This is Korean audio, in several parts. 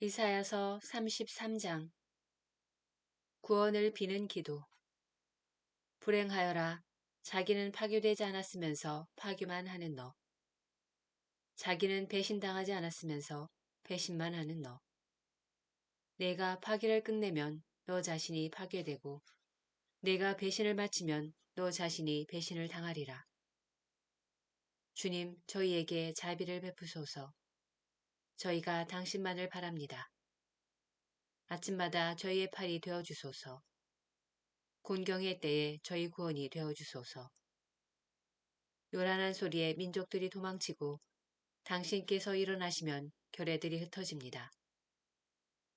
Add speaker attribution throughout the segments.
Speaker 1: 이사야서 33장. 구원을 비는 기도. 불행하여라. 자기는 파교되지 않았으면서 파교만 하는 너. 자기는 배신당하지 않았으면서 배신만 하는 너. 내가 파기를 끝내면 너 자신이 파괴되고 내가 배신을 마치면 너 자신이 배신을 당하리라. 주님, 저희에게 자비를 베푸소서. 저희가 당신만을 바랍니다. 아침마다 저희의 팔이 되어주소서. 곤경의 때에 저희 구원이 되어주소서. 요란한 소리에 민족들이 도망치고 당신께서 일어나시면 결의들이 흩어집니다.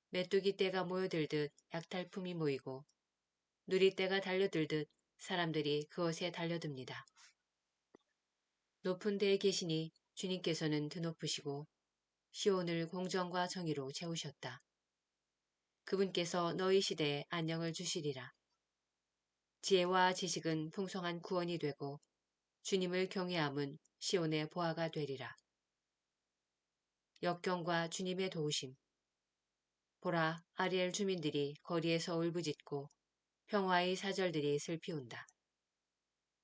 Speaker 1: 메뚜기 떼가 모여들듯 약탈품이 모이고 누리떼가 달려들듯 사람들이 그것에 달려듭니다. 높은 데에 계시니 주님께서는 드높으시고 시온을 공정과 정의로 채우셨다. 그분께서 너희 시대에 안녕을 주시리라. 지혜와 지식은 풍성한 구원이 되고 주님을 경외함은 시온의 보화가 되리라. 역경과 주님의 도우심. 보라, 아리엘 주민들이 거리에서 울부짖고 평화의 사절들이 슬피 운다.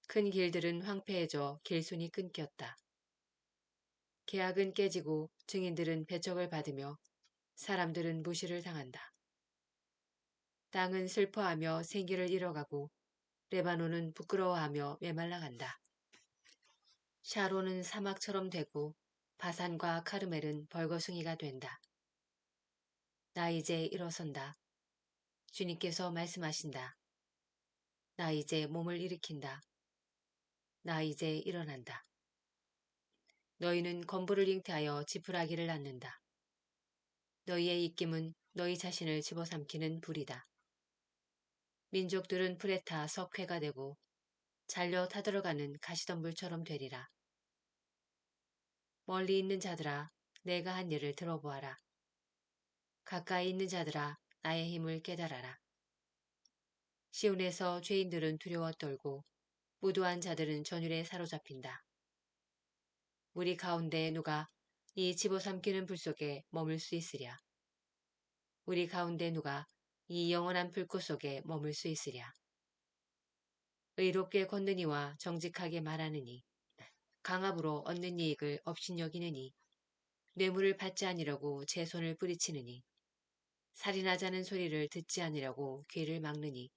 Speaker 1: 큰 길들은 황폐해져 길손이 끊겼다. 계약은 깨지고 증인들은 배척을 받으며 사람들은 무시를 당한다. 땅은 슬퍼하며 생기를 잃어가고 레바논은 부끄러워하며 메말라간다. 샤론은 사막처럼 되고 바산과 카르멜은 벌거숭이가 된다. 나 이제 일어선다. 주님께서 말씀하신다. 나 이제 몸을 일으킨다. 나 이제 일어난다. 너희는 건부를 잉태하여 지푸라기를 낳는다. 너희의 입김은 너희 자신을 집어삼키는 불이다. 민족들은 불에 타 석회가 되고 잘려 타들어가는 가시덤불처럼 되리라. 멀리 있는 자들아, 내가 한 일을 들어보아라. 가까이 있는 자들아, 나의 힘을 깨달아라. 시온에서 죄인들은 두려워 떨고 무도한 자들은 전율에 사로잡힌다. 우리 가운데 누가 이 집어삼키는 불 속에 머물 수 있으랴. 우리 가운데 누가 이 영원한 불꽃 속에 머물 수 있으랴. 의롭게 걷느니와 정직하게 말하느니 강압으로 얻는 이익을 업신여기느니 뇌물을 받지 아니려고 제 손을 뿌리치느니 살인하자는 소리를 듣지 아니려고 귀를 막느니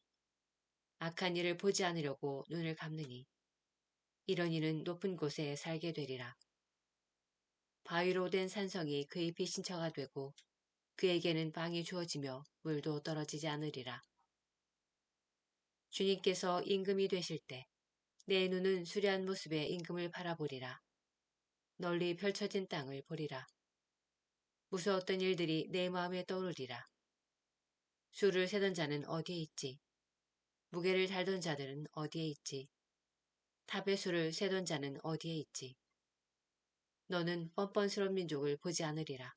Speaker 1: 악한 일을 보지 않으려고 눈을 감느니 이런 이는 높은 곳에 살게 되리라. 바위로 된 산성이 그의 비신처가 되고 그에게는 방이 주어지며 물도 떨어지지 않으리라. 주님께서 임금이 되실 때 내 눈은 수려한 모습의 임금을 바라보리라. 널리 펼쳐진 땅을 보리라. 무서웠던 일들이 내 마음에 떠오르리라. 수를 세던 자는 어디에 있지? 무게를 달던 자들은 어디에 있지? 탑의 수를 세던 자는 어디에 있지? 너는 뻔뻔스러운 민족을 보지 않으리라.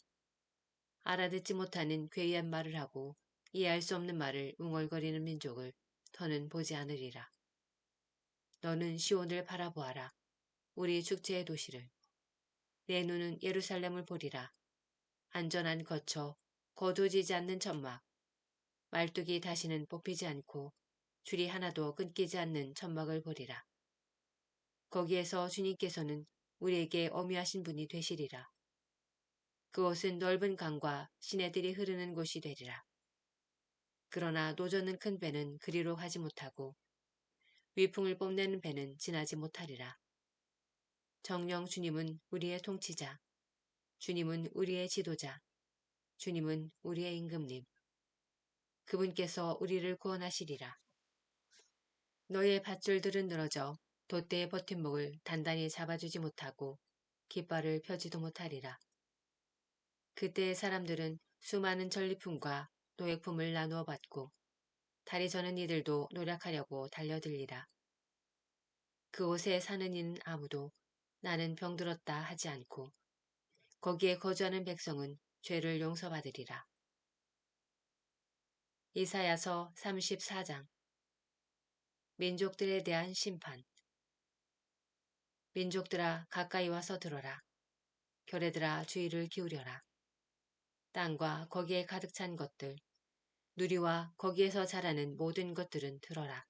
Speaker 1: 알아듣지 못하는 괴이한 말을 하고 이해할 수 없는 말을 웅얼거리는 민족을 더는 보지 않으리라. 너는 시온을 바라보아라. 우리 축제의 도시를. 내 눈은 예루살렘을 보리라. 안전한 거처, 거두지지 않는 천막, 말뚝이 다시는 뽑히지 않고 줄이 하나도 끊기지 않는 천막을 보리라. 거기에서 주님께서는 우리에게 어미하신 분이 되시리라. 그곳은 넓은 강과 시내들이 흐르는 곳이 되리라. 그러나 노젓는 큰 배는 그리로 가지 못하고 위풍을 뽐내는 배는 지나지 못하리라. 정령 주님은 우리의 통치자, 주님은 우리의 지도자, 주님은 우리의 임금님. 그분께서 우리를 구원하시리라. 너의 밧줄들은 늘어져 돛대의 버팀목을 단단히 잡아주지 못하고 깃발을 펴지도 못하리라. 그때의 사람들은 수많은 전리품과 노획품을 나누어 받고 다리 저는 이들도 노력하려고 달려들리라. 그곳에 사는 이는 아무도 나는 병들었다 하지 않고 거기에 거주하는 백성은 죄를 용서받으리라. 이사야서 34장. 민족들에 대한 심판. 민족들아 가까이 와서 들어라. 결애들아 주의를 기울여라. 땅과 거기에 가득 찬 것들, 누리와 거기에서 자라는 모든 것들은 들어라.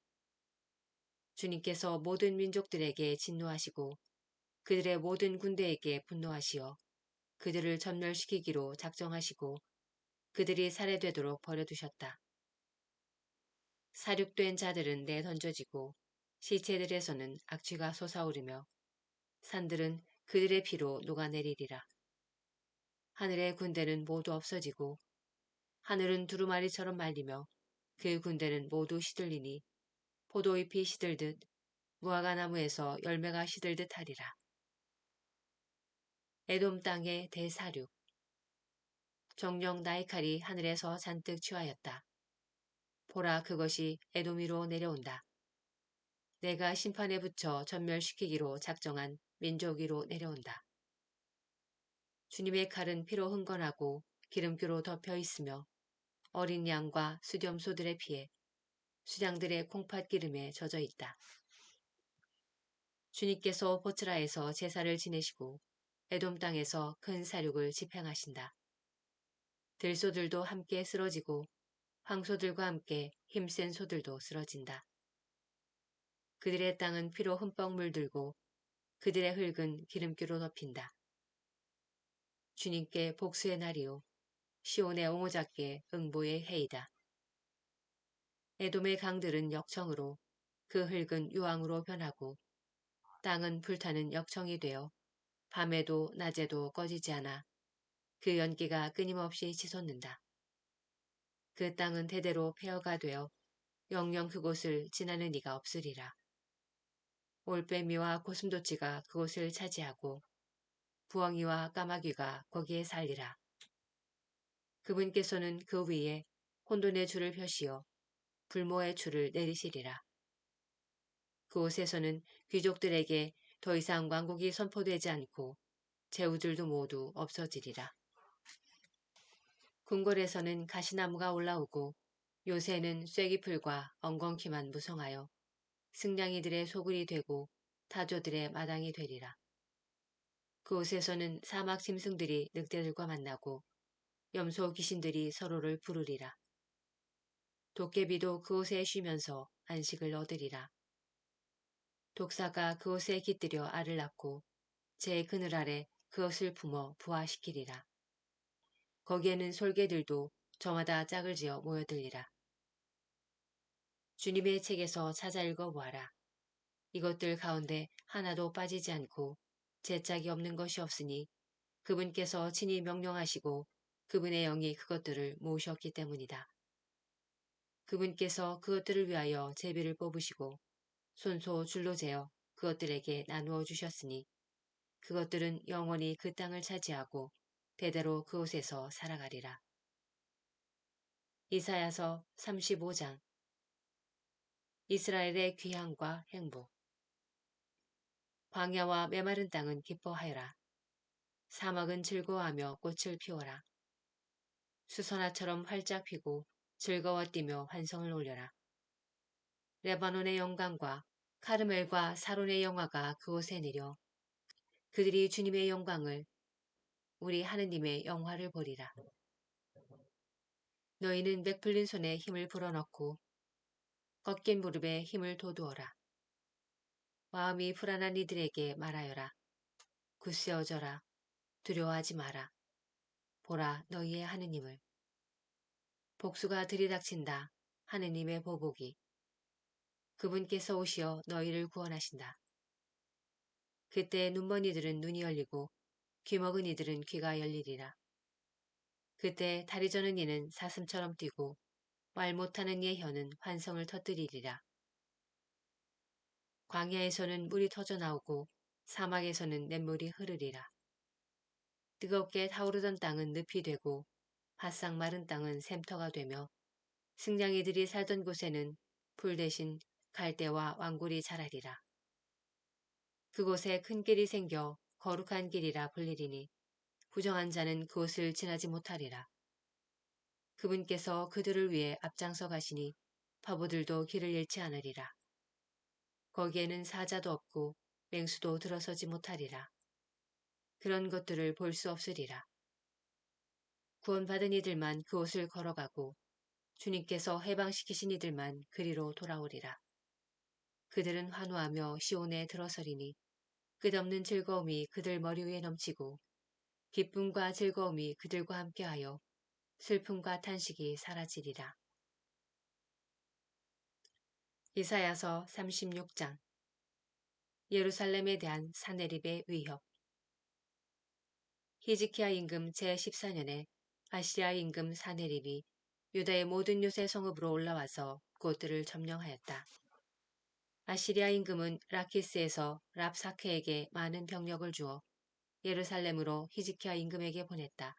Speaker 1: 주님께서 모든 민족들에게 진노하시고 그들의 모든 군대에게 분노하시어 그들을 전멸시키기로 작정하시고 그들이 살해되도록 버려두셨다. 사륙된 자들은 내던져지고 시체들에서는 악취가 솟아오르며 산들은 그들의 피로 녹아내리리라. 하늘의 군대는 모두 없어지고 하늘은 두루마리처럼 말리며 그 군대는 모두 시들리니 포도잎이 시들듯 무화과나무에서 열매가 시들듯 하리라. 에돔 땅의 대사륙. 정령 나의 칼이 하늘에서 잔뜩 취하였다. 보라, 그것이 에돔 위로 내려온다. 내가 심판에 붙여 전멸시키기로 작정한 민족 위로 내려온다. 주님의 칼은 피로 흥건하고 기름기로 덮여 있으며 어린 양과 수렴소들의 피에 수장들의 콩팥 기름에 젖어 있다. 주님께서 보츠라에서 제사를 지내시고 에돔 땅에서 큰 사륙을 집행하신다. 들소들도 함께 쓰러지고 황소들과 함께 힘센 소들도 쓰러진다. 그들의 땅은 피로 흠뻑 물들고 그들의 흙은 기름기로 덮인다. 주님께 복수의 날이요 시온의 옹호자께 응보의 해이다. 에돔의 강들은 역청으로 그 흙은 유황으로 변하고 땅은 불타는 역청이 되어 밤에도 낮에도 꺼지지 않아 그 연기가 끊임없이 치솟는다. 그 땅은 대대로 폐허가 되어 영영 그곳을 지나는 이가 없으리라. 올빼미와 고슴도치가 그곳을 차지하고 부엉이와 까마귀가 거기에 살리라. 그분께서는 그 위에 혼돈의 줄을 펴시어 불모의 줄을 내리시리라. 그곳에서는 귀족들에게 더 이상 왕국이 선포되지 않고 제후들도 모두 없어지리라. 궁궐에서는 가시나무가 올라오고 요새는 쐐기풀과 엉겅퀴만 무성하여 승냥이들의 소굴이 되고 타조들의 마당이 되리라. 그곳에서는 사막 짐승들이 늑대들과 만나고 염소 귀신들이 서로를 부르리라. 도깨비도 그곳에 쉬면서 안식을 얻으리라. 독사가 그곳에 깃들여 알을 낳고 제 그늘 아래 그것을 품어 부화시키리라. 거기에는 솔개들도 저마다 짝을 지어 모여들리라. 주님의 책에서 찾아 읽어보아라. 이것들 가운데 하나도 빠지지 않고 제 짝이 없는 것이 없으니 그분께서 친히 명령하시고 그분의 영이 그것들을 모으셨기 때문이다. 그분께서 그것들을 위하여 제비를 뽑으시고 손소 줄로 재어 그것들에게 나누어 주셨으니 그것들은 영원히 그 땅을 차지하고 대대로 그곳에서 살아가리라. 이사야서 35장. 이스라엘의 귀향과 행복. 광야와 메마른 땅은 기뻐하여라. 사막은 즐거워하며 꽃을 피워라. 수선화처럼 활짝 피고 즐거워 뛰며 환성을 올려라. 레바논의 영광과 카르멜과 사론의 영화가 그곳에 내려 그들이 주님의 영광을 우리 하느님의 영화를 보리라. 너희는 맥풀린 손에 힘을 불어넣고 꺾인 무릎에 힘을 돋우어라. 마음이 불안한 이들에게 말하여라. 굳세어져라. 두려워하지 마라. 보라 너희의 하느님을. 복수가 들이닥친다. 하느님의 보복이. 그분께서 오시어 너희를 구원하신다. 그때 눈먼 이들은 눈이 열리고 귀먹은 이들은 귀가 열리리라. 그때 다리 저는 이는 사슴처럼 뛰고 말 못하는 이의 혀는 환성을 터뜨리리라. 광야에서는 물이 터져나오고 사막에서는 냇물이 흐르리라. 뜨겁게 타오르던 땅은 늪이 되고 바싹 마른 땅은 샘터가 되며 승냥이들이 살던 곳에는 풀 대신 갈대와 왕굴이 자라리라. 그곳에 큰 길이 생겨 거룩한 길이라 불리리니 부정한 자는 그곳을 지나지 못하리라. 그분께서 그들을 위해 앞장서 가시니 바보들도 길을 잃지 않으리라. 거기에는 사자도 없고 맹수도 들어서지 못하리라. 그런 것들을 볼 수 없으리라. 구원받은 이들만 그 옷을 걸어가고 주님께서 해방시키신 이들만 그리로 돌아오리라. 그들은 환호하며 시온에 들어서리니 끝없는 즐거움이 그들 머리 위에 넘치고 기쁨과 즐거움이 그들과 함께하여 슬픔과 탄식이 사라지리라. 이사야서 36장. 예루살렘에 대한 사내립의 위협. 히즈키야 임금 제14년에 아시리아 임금 사내립이 유다의 모든 요새 성읍으로 올라와서 곳들을 점령하였다. 아시리아 임금은 라키스에서 랍사케에게 많은 병력을 주어 예루살렘으로 히즈키야 임금에게 보냈다.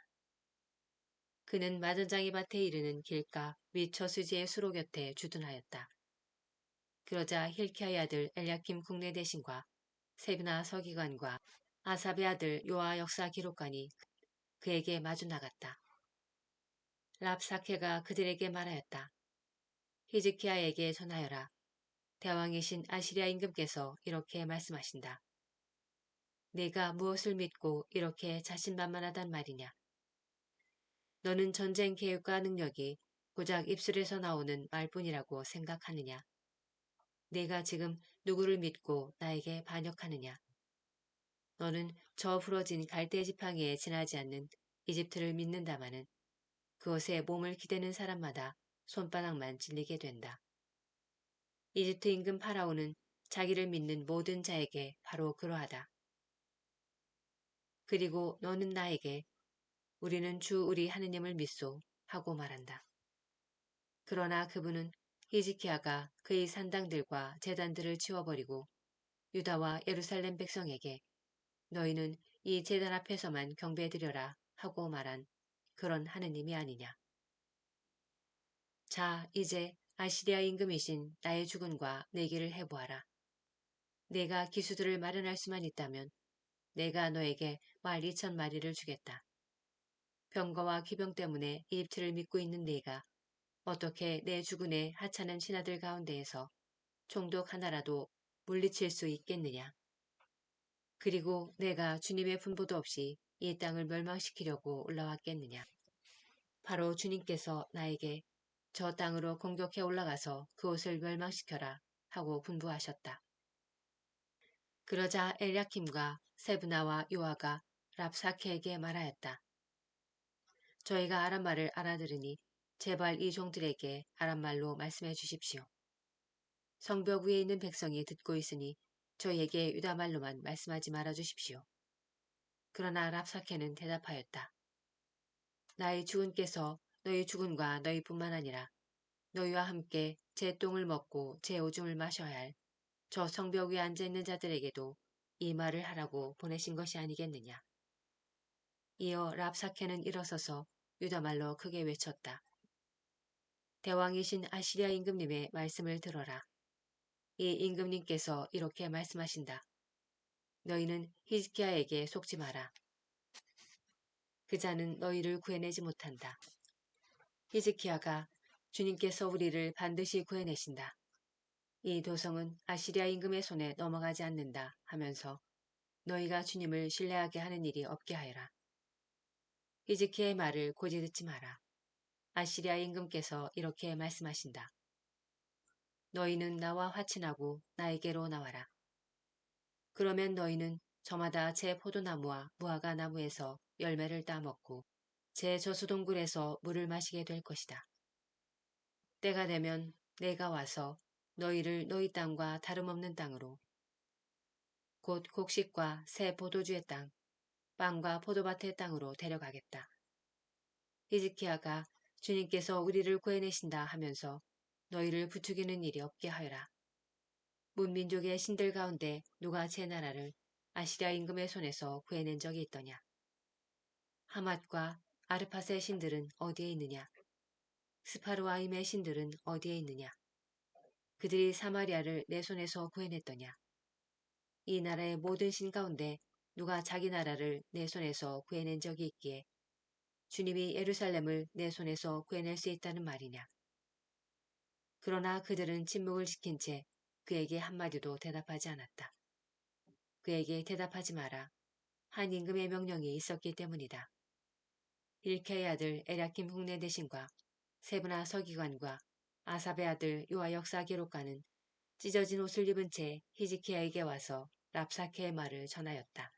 Speaker 1: 그는 마전장이 밭에 이르는 길가 위 저수지의 수로 곁에 주둔하였다. 그러자 힐키야의 아들 엘야킴 국내 대신과 세브나 서기관과 아삽의 아들 요아 역사 기록관이 그에게 마주 나갔다. 랍사케가 그들에게 말하였다. 히즈키야에게 전하여라. 대왕이신 아시리아 임금께서 이렇게 말씀하신다. 네가 무엇을 믿고 이렇게 자신만만하단 말이냐. 너는 전쟁 계획과 능력이 고작 입술에서 나오는 말뿐이라고 생각하느냐. 네가 지금 누구를 믿고 나에게 반역하느냐. 너는 저 부러진 갈대 지팡이에 지나지 않는 이집트를 믿는다마는 그것에 몸을 기대는 사람마다 손바닥만 찔리게 된다. 이집트 임금 파라오는 자기를 믿는 모든 자에게 바로 그러하다. 그리고 너는 나에게 우리는 주 우리 하느님을 믿소 하고 말한다. 그러나 그분은 히즈키야가 그의 산당들과 제단들을 치워버리고 유다와 예루살렘 백성에게 너희는 이 제단 앞에서만 경배드려라 하고 말한 그런 하느님이 아니냐. 자, 이제 아시리아 임금이신 나의 주군과 내기를 해보아라. 내가 기수들을 마련할 수만 있다면 내가 너에게 말 2,000마리를 주겠다. 병거와 기병 때문에 이집트를 믿고 있는 네가 어떻게 내 주군의 하찮은 신하들 가운데에서 총독 하나라도 물리칠 수 있겠느냐. 그리고 내가 주님의 분보도 없이 이 땅을 멸망시키려고 올라왔겠느냐. 바로 주님께서 나에게 저 땅으로 공격해 올라가서 그곳을 멸망시켜라 하고 분부하셨다. 그러자 엘야킴과 세브나와 요아가 랍사케에게 말하였다. 저희가 아람말을 알아들으니 제발 이 종들에게 아람말로 말씀해 주십시오. 성벽 위에 있는 백성이 듣고 있으니 저희에게 유다말로만 말씀하지 말아 주십시오. 그러나 랍사케는 대답하였다. 나의 주군께서 너희 주군과 너희뿐만 아니라 너희와 함께 제 똥을 먹고 제 오줌을 마셔야 할 저 성벽 위에 앉아있는 자들에게도 이 말을 하라고 보내신 것이 아니겠느냐. 이어 랍사케는 일어서서 유다말로 크게 외쳤다. 대왕이신 아시리아 임금님의 말씀을 들어라. 이 임금님께서 이렇게 말씀하신다. 너희는 히즈키야에게 속지 마라. 그 자는 너희를 구해내지 못한다. 히즈키야가 주님께서 우리를 반드시 구해내신다. 이 도성은 아시리아 임금의 손에 넘어가지 않는다 하면서 너희가 주님을 신뢰하게 하는 일이 없게 하여라. 히즈키야의 말을 고지 듣지 마라. 아시리아 임금께서 이렇게 말씀하신다. 너희는 나와 화친하고 나에게로 나와라. 그러면 너희는 저마다 제 포도나무와 무화과 나무에서 열매를 따먹고 제 저수동굴에서 물을 마시게 될 것이다. 때가 되면 내가 와서 너희를 너희 땅과 다름없는 땅으로 곧 곡식과 새 포도주의 땅, 빵과 포도밭의 땅으로 데려가겠다. 히즈키야가 주님께서 우리를 구해내신다 하면서 너희를 부추기는 일이 없게 하여라. 문민족의 신들 가운데 누가 제 나라를 아시리아 임금의 손에서 구해낸 적이 있더냐. 하맛과 아르팟의 신들은 어디에 있느냐. 스파르와임의 신들은 어디에 있느냐. 그들이 사마리아를 내 손에서 구해냈더냐. 이 나라의 모든 신 가운데 누가 자기 나라를 내 손에서 구해낸 적이 있기에 주님이 예루살렘을 내 손에서 구해낼 수 있다는 말이냐. 그러나 그들은 침묵을 지킨 채 그에게 한마디도 대답하지 않았다. 그에게 대답하지 마라. 한 임금의 명령이 있었기 때문이다. hil케의 아들 에랴킴 흉내 대신과 세브나 서기관과 아삽의 아들 요아 역사 기록가는 찢어진 옷을 입은 채 히즈키야에게 와서 랍사케의 말을 전하였다.